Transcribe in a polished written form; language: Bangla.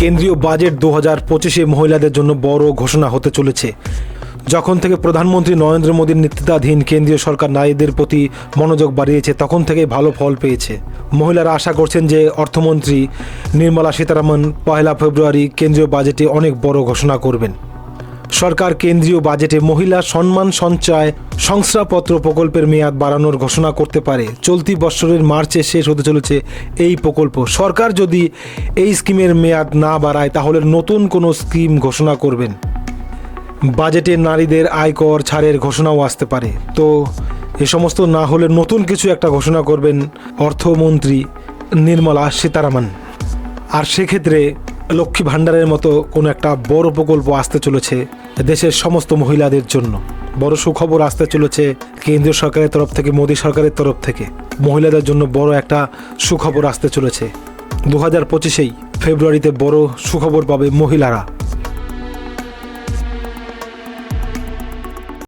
কেন্দ্রীয় বাজেট 2025-এ মহিলাদের জন্য বড় ঘোষণা হতে চলেছে। যখন থেকে প্রধানমন্ত্রী নরেন্দ্র মোদীর নেতৃত্বাধীন কেন্দ্রীয় সরকার নারীদের প্রতি মনোযোগ বাড়িয়েছে, তখন থেকেই ভালো ফল পেয়েছে। মহিলারা আশা করছেন যে অর্থমন্ত্রী নির্মলা সীতারামন 1 ফেব্রুয়ারি কেন্দ্রীয় বাজেটে অনেক বড় ঘোষণা করবেন। সরকার কেন্দ্রীয় বাজেটে মহিলা সম্মান সঞ্চয় শংসাপত্র প্রকল্পের মেয়াদ বাড়ানোর ঘোষণা করতে পারে। চলতি বছরের মার্চে শেষ হতে চলেছে এই প্রকল্প। সরকার যদি এই স্কিমের মেয়াদ না বাড়ায় তাহলে নতুন কোনো স্কিম ঘোষণা করবেন। বাজেটে নারীদের আয়কর ছাড়ের ঘোষণাও আসতে পারে। তো এ সমস্ত না হলে নতুন কিছু একটা ঘোষণা করবেন অর্থমন্ত্রী নির্মলা সীতারামন। আর সেক্ষেত্রে লক্ষ্মী ভাণ্ডারের মতো কোনো একটা বড় প্রকল্প আসতে চলেছে দেশের সমস্ত মহিলাদের জন্য। বড় সুখবর আসতে চলেছে কেন্দ্রীয় সরকারের তরফ থেকে, মোদী সরকারের তরফ থেকে মহিলাদের জন্য বড় একটা সুখবর আসতে চলেছে। 2025-এই ফেব্রুয়ারিতে বড় সুখবর পাবে মহিলারা।